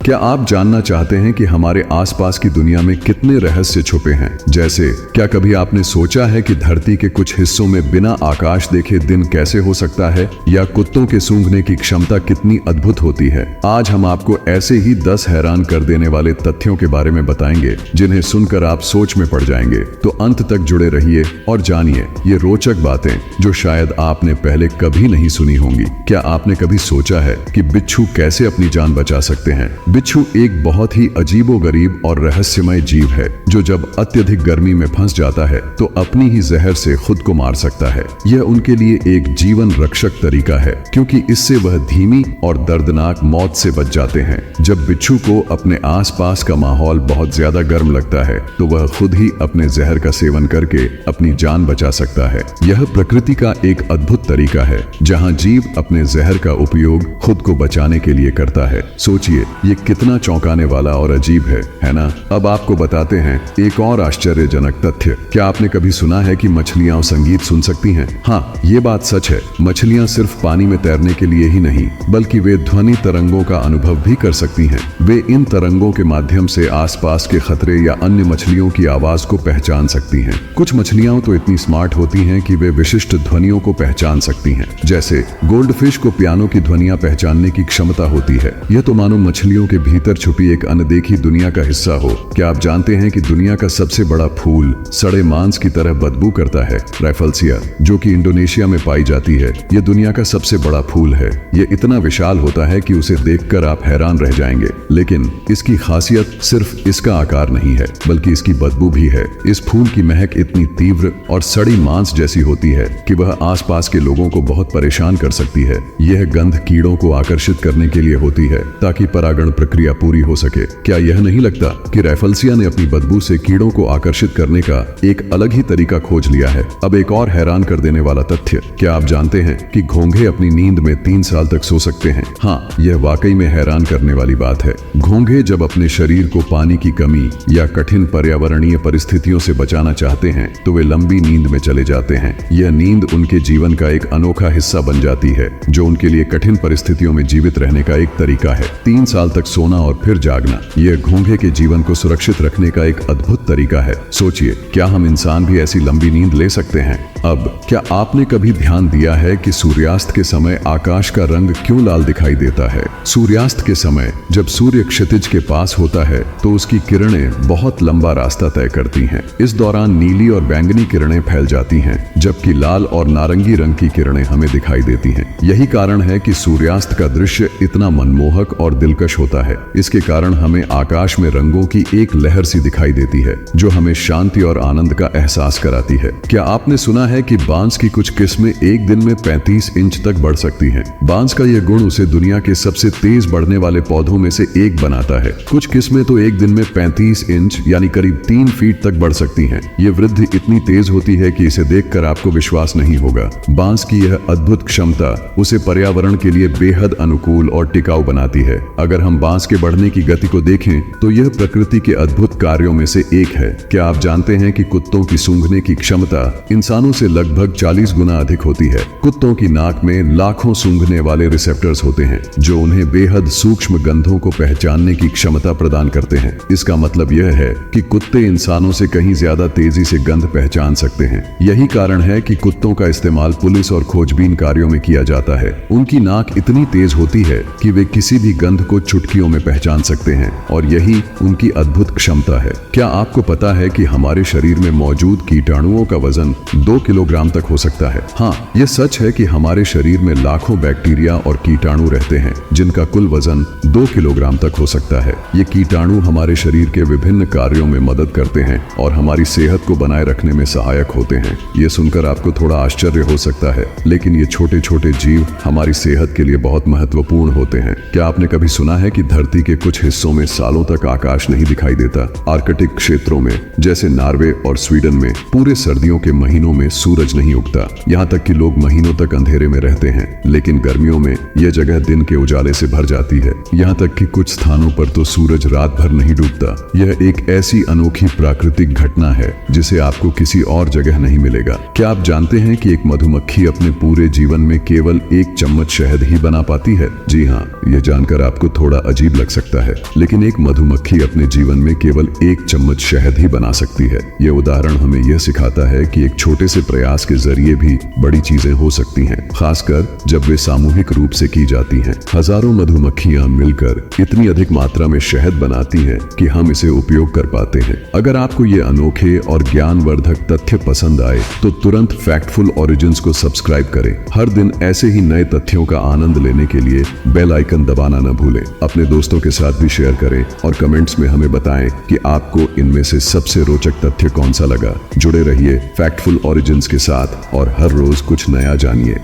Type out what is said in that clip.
क्या आप जानना चाहते हैं कि हमारे आसपास की दुनिया में कितने रहस्य छुपे हैं? जैसे क्या कभी आपने सोचा है कि धरती के कुछ हिस्सों में बिना आकाश देखे दिन कैसे हो सकता है, या कुत्तों के सूंघने की क्षमता कितनी अद्भुत होती है? आज हम आपको ऐसे ही 10 हैरान कर देने वाले तथ्यों के बारे में बताएंगे जिन्हें सुनकर आप सोच में पड़ जाएंगे। तो अंत तक जुड़े रहिए और जानिए ये रोचक बातें जो शायद आपने पहले कभी नहीं सुनी होंगी। क्या आपने कभी सोचा है कि बिच्छू कैसे अपनी जान बचा सकते हैं? बिच्छू एक बहुत ही अजीबोगरीब और रहस्यमय जीव है जो जब अत्यधिक गर्मी में फंस जाता है तो अपनी ही जहर से खुद को मार सकता है। यह उनके लिए एक जीवन रक्षक तरीका है क्योंकि इससे वह धीमी और दर्दनाक मौत से बच जाते हैं। जब बिच्छू को अपने आसपास का माहौल बहुत ज्यादा गर्म लगता है तो वह खुद ही अपने जहर का सेवन करके अपनी जान बचा सकता है। यह प्रकृति का एक अद्भुत तरीका है जहां जीव अपने जहर का उपयोग खुद को बचाने के लिए करता है। सोचिए ये कितना चौंकाने वाला और अजीब है ना? अब आपको बताते हैं एक और आश्चर्यजनक तथ्य। क्या आपने कभी सुना है कि मछलियां संगीत सुन सकती हैं? हाँ, ये बात सच है। मछलियां सिर्फ पानी में तैरने के लिए ही नहीं बल्कि वे ध्वनि तरंगों का अनुभव भी कर सकती हैं। वे इन तरंगों के माध्यम से आसपास के खतरे या अन्य मछलियों की आवाज को पहचान सकती हैं। कुछ मछलियां तो इतनी स्मार्ट होती हैं कि वे विशिष्ट ध्वनियों को पहचान सकती हैं। जैसे गोल्डफिश को पियानो की ध्वनियां पहचानने की क्षमता होती है। यह तो मानो मछलियों के भीतर छुपी एक अनदेखी दुनिया का हिस्सा हो। क्या आप जानते हैं कि दुनिया का सबसे बड़ा फूल सड़े मांस की तरह बदबू करता है? राइफल्सिया, जो कि इंडोनेशिया में पाई जाती है, यह दुनिया का सबसे बड़ा फूल है। यह इतना विशाल होता है कि उसे देखकर आप हैरान रह जाएंगे। लेकिन इसकी खासियत सिर्फ इसका आकार नहीं है बल्कि इसकी बदबू भी है। इस फूल की महक इतनी तीव्र और सड़ी मांस जैसी होती है कि वह आसपास के लोगों को बहुत परेशान कर सकती है। यह गंध कीड़ों को आकर्षित करने के लिए होती है ताकि परागण प्रक्रिया पूरी हो सके। क्या यह नहीं लगता कि राइफल्सिया ने अपनी बदबू से कीड़ों को आकर्षित करने का एक अलग ही तरीका खोज लिया है? अब एक और हैरान कर देने वाला तथ्य। क्या आप जानते हैं कि घोंघे अपनी नींद में 3 साल तक सो सकते हैं? हाँ, यह वाकई में हैरान करने वाली बात है। घोंघे जब अपने शरीर को पानी की कमी या कठिन पर्यावरणीय परिस्थितियों से बचाना चाहते हैं तो वे लंबी नींद में चले जाते हैं। यह नींद उनके जीवन का एक अनोखा हिस्सा बन जाती है जो उनके लिए कठिन परिस्थितियों में जीवित रहने का एक तरीका है। 3 साल तक सोना और फिर जागना, यह घोंघे के जीवन को सुरक्षित रखने का एक अद्भुत तरीका है। सोचिए, क्या हम इंसान भी ऐसी लंबी नींद ले सकते हैं? अब क्या आपने कभी ध्यान दिया है कि सूर्यास्त के समय आकाश का रंग क्यों लाल दिखाई देता है? सूर्यास्त के समय जब सूर्य क्षितिज के पास होता है तो उसकी किरणें बहुत लंबा रास्ता तय करती हैं। इस दौरान नीली और बैंगनी किरणें फैल जाती हैं जबकि लाल और नारंगी रंग की किरणें हमें दिखाई देती हैं। यही कारण है कि सूर्यास्त का दृश्य इतना मनमोहक और दिलकश होता है। इसके कारण हमें आकाश में रंगों की एक लहर सी दिखाई देती है जो हमें शांति और आनंद का एहसास कराती है। क्या आपने सुना है कि बांस की कुछ किस्में एक दिन में 35 इंच तक बढ़ सकती हैं? बांस का यह गुण उसे दुनिया के सबसे तेज बढ़ने वाले पौधों में से एक बनाता है। कुछ किस्में तो एक दिन में 35 इंच यानी करीब 3 फीट तक बढ़ सकती हैं। ये वृद्धि इतनी तेज होती है कि इसे देखकर आपको विश्वास नहीं होगा। बांस की यह अद्भुत क्षमता उसे पर्यावरण के लिए बेहद अनुकूल और टिकाऊ बनाती है। अगर हम बांस के बढ़ने की गति को देखें तो यह प्रकृति के अद्भुत कार्यों में से एक है। क्या आप जानते हैं कि कुत्तों की सूंघने की क्षमता इंसानों से लगभग 40 गुना अधिक होती है? कुत्तों की नाक में लाखों सूंघने वाले रिसेप्टर्स होते हैं जो उन्हें बेहद सूक्ष्म गंधों को पहचानने की क्षमता प्रदान करते हैं। इसका मतलब यह है कि कुत्ते इंसानों से कहीं ज्यादा तेजी से गंध पहचान सकते हैं। यही कारण है कि कुत्तों का इस्तेमाल पुलिस और खोजबीन कार्यों में किया जाता है। उनकी नाक इतनी तेज होती है कि वे किसी भी गंध को चुटकियों में पहचान सकते हैं और यही उनकी अद्भुत क्षमता है। क्या आपको पता है कि हमारे शरीर में मौजूद कीटाणुओं का वजन 2 किलोग्राम तक हो सकता है? हाँ, यह सच है कि हमारे शरीर में लाखों बैक्टीरिया और कीटाणु रहते हैं जिनका कुल वजन 2 किलोग्राम तक हो सकता है। ये कीटाणु हमारे शरीर के विभिन्न कार्यों में मदद करते हैं और हमारी सेहत को बनाए रखने में सहायक होते हैं। ये सुनकर आपको थोड़ा आश्चर्य हो सकता है, लेकिन ये छोटे छोटे जीव हमारी सेहत के लिए बहुत महत्वपूर्ण होते हैं। क्या आपने कभी सुना है कि धरती के कुछ हिस्सों में सालों तक आकाश नहीं दिखाई देता? आर्कटिक क्षेत्रों में जैसे नॉर्वे और स्वीडन में पूरे सर्दियों के महीनों में सूरज नहीं उगता। यहाँ तक कि लोग महीनों तक अंधेरे में रहते हैं, लेकिन गर्मियों में यह जगह दिन के उजाले से भर जाती है। यहाँ तक कि कुछ स्थानों पर तो सूरज रात भर नहीं डूबता। यह एक ऐसी अनोखी प्राकृतिक घटना है जिसे आपको किसी और जगह नहीं मिलेगा। क्या आप जानते हैं कि एक मधुमक्खी अपने पूरे जीवन में केवल 1 चम्मच शहद ही बना पाती है? जी हाँ, यह जानकर आपको थोड़ा अजीब लग सकता है, लेकिन एक मधुमक्खी अपने जीवन में केवल 1 चम्मच शहद ही बना सकती है। ये उदाहरण हमें यह सिखाता है कि एक छोटे से प्रयास के जरिए भी बड़ी चीजें हो सकती हैं, खासकर जब वे सामूहिक रूप से की जाती हैं। हजारों मधुमक्खियां मिलकर इतनी अधिक मात्रा में शहद बनाती हैं कि हम इसे उपयोग कर पाते हैं। अगर आपको ये अनोखे और ज्ञानवर्धक तथ्य पसंद आए तो तुरंत फैक्टफुल ओरिजिन्स को सब्सक्राइब करें। हर दिन ऐसे ही नए तथ्यों का आनंद लेने के लिए बेल आइकन दबाना न भूलें। अपने दोस्तों के साथ भी शेयर करें और कमेंट्स में हमें बताएं कि आपको इनमें से सबसे रोचक तथ्य कौन सा लगा। जुड़े रहिए फैक्टफुल ओरिजिन्स के साथ और हर रोज कुछ नया जानिए।